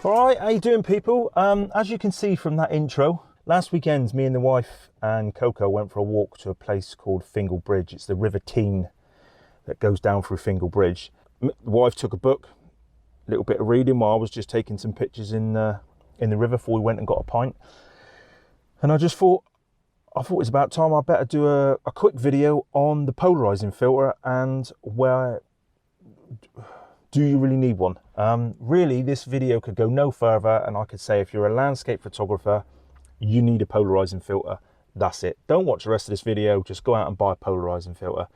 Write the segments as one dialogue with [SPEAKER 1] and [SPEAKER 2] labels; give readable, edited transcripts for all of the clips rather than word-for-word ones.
[SPEAKER 1] Alright, how you doing people? As you can see from that intro, last weekend me and the wife and Coco went for a walk to a place called Fingal Bridge. It's the River Tean that goes down through Fingal Bridge. The wife took a book, a little bit of reading while I was just taking some pictures in the river before we went and got a pint. And I thought it's about time I better do a quick video on the polarizing filter and where do you really need one? Really, this video could go no further and I could say if you're a landscape photographer, you need a polarizing filter. That's it. Don't watch the rest of this video, just go out and buy a polarizing filter.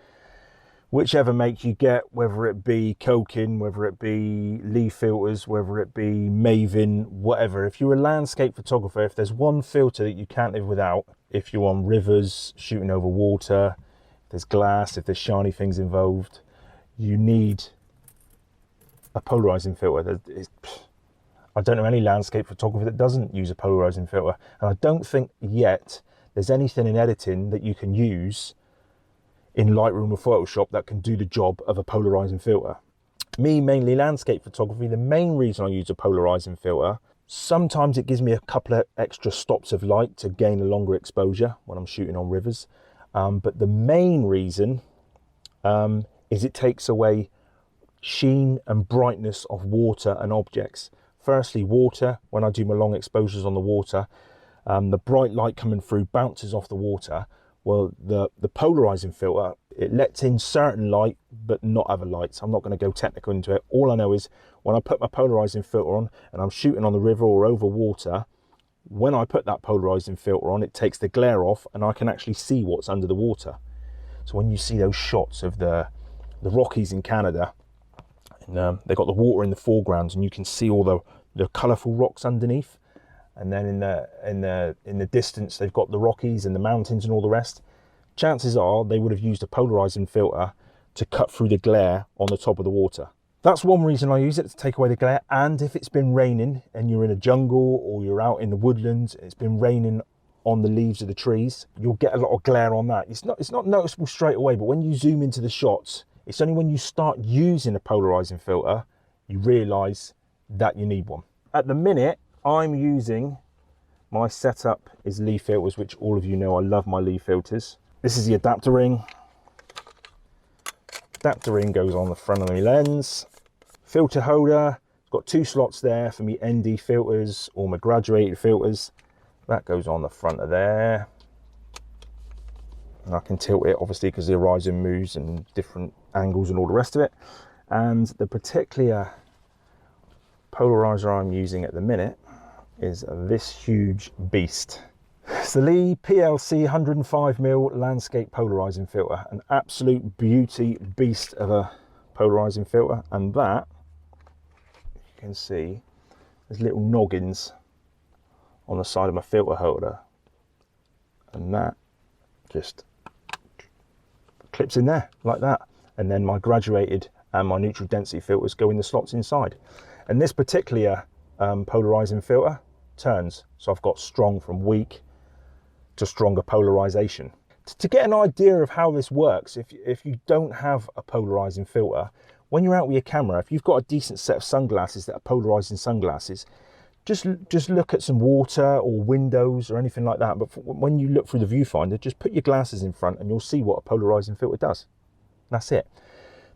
[SPEAKER 1] Whichever make you get, whether it be Kokin, whether it be Lee filters, whether it be Maven, whatever. If you're a landscape photographer, if there's one filter that you can't live without, if you're on rivers, shooting over water, if there's glass, if there's shiny things involved, you need a polarizing filter. I don't know any landscape photographer that doesn't use a polarizing filter, and I don't think yet there's anything in editing that you can use in Lightroom or Photoshop that can do the job of a polarizing filter. Me, mainly landscape photography, the main reason I use a polarizing filter, sometimes it gives me a couple of extra stops of light to gain a longer exposure when I'm shooting on rivers, but the main reason is it takes away sheen and brightness of water and objects. Firstly, water, when I do my long exposures on the water, the bright light coming through bounces off the water. Well, the polarizing filter, it lets in certain light but not other lights. I'm not going to go technical into it. All I know is when I put my polarizing filter on and I'm shooting on the river or over water, when I put that polarizing filter on, it takes the glare off and I can actually see what's under the water. So when you see those shots of the Rockies in Canada, and they've got the water in the foreground and you can see all the colourful rocks underneath, and then in the distance they've got the Rockies and the mountains and all the rest. Chances are they would have used a polarizing filter to cut through the glare on the top of the water. That's one reason I use it, to take away the glare. And if it's been raining and you're in a jungle or you're out in the woodlands, it's been raining on the leaves of the trees, you'll get a lot of glare on that. It's not noticeable straight away, but when you zoom into the shots, it's only when you start using a polarizing filter you realize that you need one. At the minute, I'm using, my setup is Lee filters, which all of you know I love my Lee filters. This is the adapter ring. Adapter ring goes on the front of my lens. Filter holder, it's got two slots there for me ND filters or my graduated filters. That goes on the front of there. And I can tilt it obviously because the horizon moves and different angles and all the rest of it. And the particular polarizer I'm using at the minute is this huge beast. It's the Lee PLC 105mm landscape polarizing filter, an absolute beauty beast of a polarizing filter. And that, you can see, there's little noggins on the side of my filter holder, and that just clips in there like that. And then my graduated and my neutral density filters go in the slots inside. And this particular polarizing filter turns, so I've got strong from weak to stronger polarization. To get an idea of how this works, if you don't have a polarizing filter, when you're out with your camera, if you've got a decent set of sunglasses that are polarizing sunglasses, just look at some water or windows or anything like that. But when you look through the viewfinder, just put your glasses in front and you'll see what a polarizing filter does. That's it.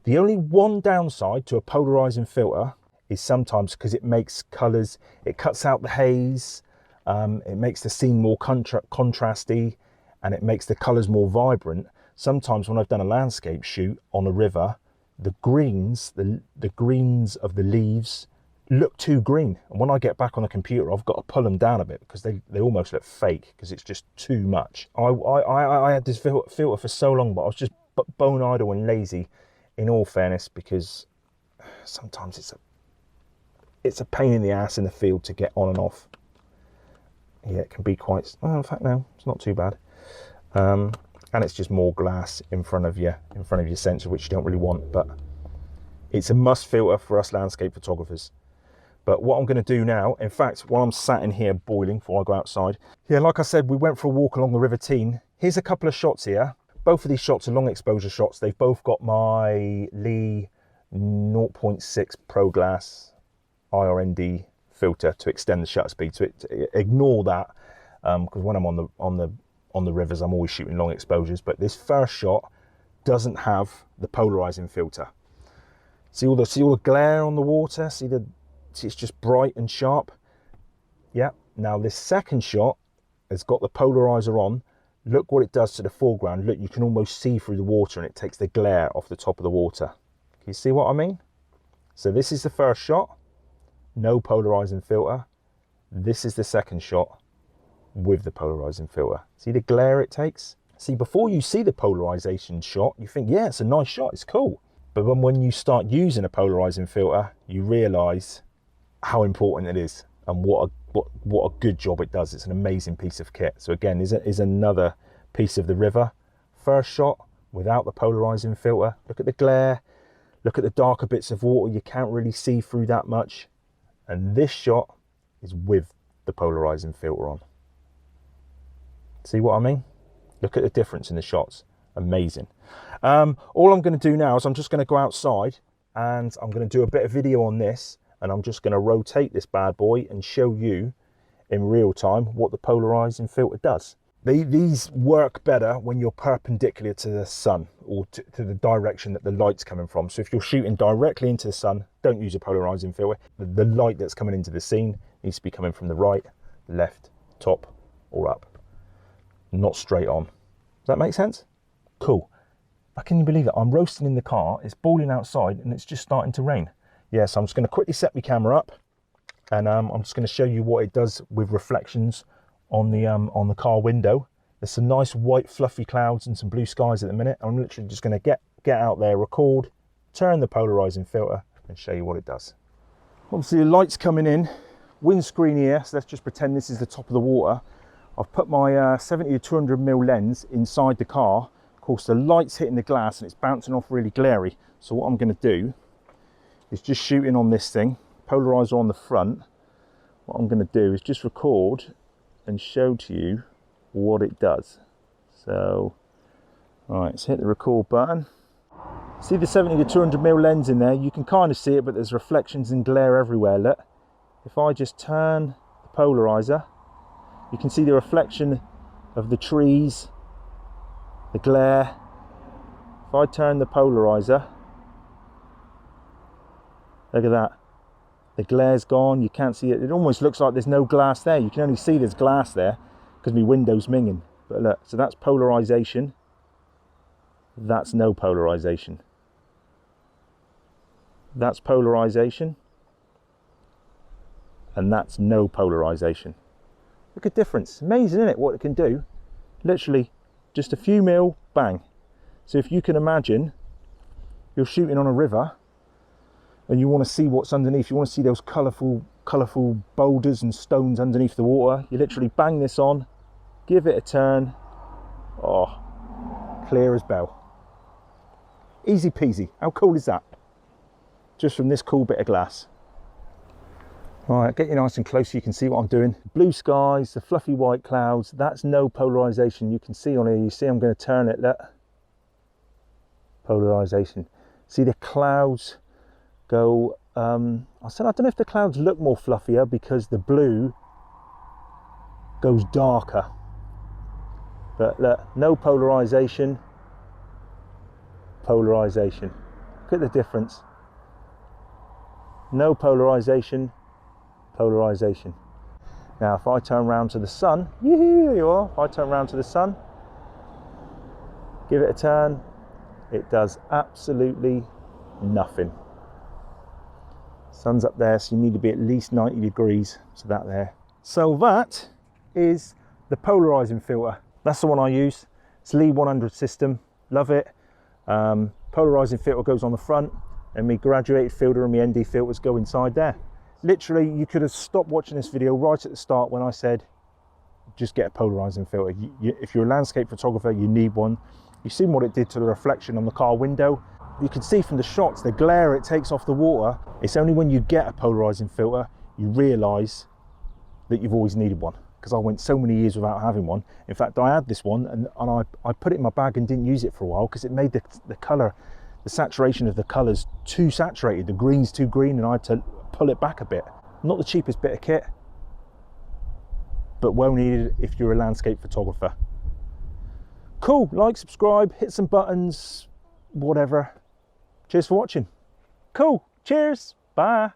[SPEAKER 1] The only one downside to a polarizing filter is sometimes because it makes colors, it cuts out the haze, it makes the scene more contrasty, and it makes the colors more vibrant. Sometimes when I've done a landscape shoot on a river, the greens, the greens of the leaves look too green. And when I get back on the computer, I've got to pull them down a bit because they almost look fake because it's just too much. I had this filter for so long, but I was just bone idle and lazy, in all fairness, because sometimes it's a pain in the ass in the field to get on and off. Yeah, it can be quite, well, in fact, no, it's not too bad. And it's just more glass in front of your sensor, which you don't really want, but it's a must filter for us landscape photographers. But what I'm going to do now, in fact, while I'm sat in here boiling before I go outside, yeah, like I said, we went for a walk along the River Tean. Here's a couple of shots here. Both of these shots are long exposure shots. They've both got my Lee 0.6 Pro Glass IRND filter to extend the shutter speed. So ignore that, because when I'm on the rivers, I'm always shooting long exposures. But this first shot doesn't have the polarizing filter. See all the glare on the water? See it's just bright and sharp. Yeah. Now this second shot has got the polarizer on. Look what it does to the foreground. Look, you can almost see through the water, and it takes the glare off the top of the water. Can you see what I mean? So this is the first shot, no polarizing filter. This is the second shot with the polarizing filter. See the glare it takes? See, before you see the polarization shot, you think, yeah, it's a nice shot, it's cool. But when you start using a polarizing filter, you realize how important it is and what a good job it does. It's an amazing piece of kit. So again, is another piece of the river. First shot without the polarizing filter. Look at the glare. Look at the darker bits of water. You can't really see through that much. And this shot is with the polarizing filter on. See what I mean? Look at the difference in the shots. Amazing. All I'm going to do now is I'm just going to go outside and I'm going to do a bit of video on this, and I'm just going to rotate this bad boy and show you in real time what the polarizing filter does. These work better when you're perpendicular to the sun, or to the direction that the light's coming from. So if you're shooting directly into the sun, don't use a polarizing filter. The light that's coming into the scene needs to be coming from the right, left, top, or up, not straight on. Does that make sense? Cool. Can you believe it? I'm roasting in the car, it's boiling outside, and it's just starting to rain. Yeah, so I'm just going to quickly set my camera up, and I'm just going to show you what it does with reflections on the car window. There's some nice white fluffy clouds and some blue skies at the minute. I'm literally just going to get out there, record, turn the polarizing filter, and show you what it does. Obviously the light's coming in, windscreen here, so let's just pretend this is the top of the water. I've put my 70 to 200mm lens inside the car. Of course, the light's hitting the glass and it's bouncing off really glary. So what I'm going to do is just shooting on this thing, polarizer on the front. What I'm going to do is just record and show to you what it does. So, all right, let's hit the record button. See the 70 to 200mm lens in there? You can kind of see it, but there's reflections and glare everywhere. Look, if I just turn the polarizer, you can see the reflection of the trees, the glare. If I turn the polarizer, look at that. The glare's gone, you can't see it. It almost looks like there's no glass there. You can only see there's glass there because my window's minging. But look, so that's polarization. That's no polarization. That's polarization. And that's no polarization. Look at the difference. Amazing, isn't it, what it can do? Literally just a few mil, bang. So if you can imagine you're shooting on a river and you want to see what's underneath, you want to see those colourful boulders and stones underneath the water, you literally bang this on, give it a turn, oh, clear as bell. Easy peasy. How cool is that? Just from this cool bit of glass. All right, get you nice and close so you can see what I'm doing. Blue skies, the fluffy white clouds, that's no polarization. You can see on here, you see I'm going to turn it, look. Polarization. See the clouds go, I don't know if the clouds look more fluffier because the blue goes darker. But look, no polarization, polarization. Look at the difference. No polarization, polarization. Now if I turn around to the sun, there you are. If I turn around to the sun, give it a turn, it does absolutely nothing. Sun's up there, so you need to be at least 90 degrees. So that there. So that is the polarizing filter. That's the one I use. It's Lee 100 system. Love it. Polarizing filter goes on the front, and my graduated filter and my ND filters go inside there. Literally, you could have stopped watching this video right at the start when I said, just get a polarizing filter. If you're a landscape photographer, you need one. You've seen what it did to the reflection on the car window. You can see from the shots, the glare it takes off the water. It's only when you get a polarizing filter, you realize that you've always needed one. Because I went so many years without having one. In fact, I had this one and I put it in my bag and didn't use it for a while because it made the color, the saturation of the colors too saturated. The green's too green, and I had to pull it back a bit. Not the cheapest bit of kit, but well needed if you're a landscape photographer. Cool, like, subscribe, hit some buttons, whatever. Cheers for watching. Cool, cheers, bye.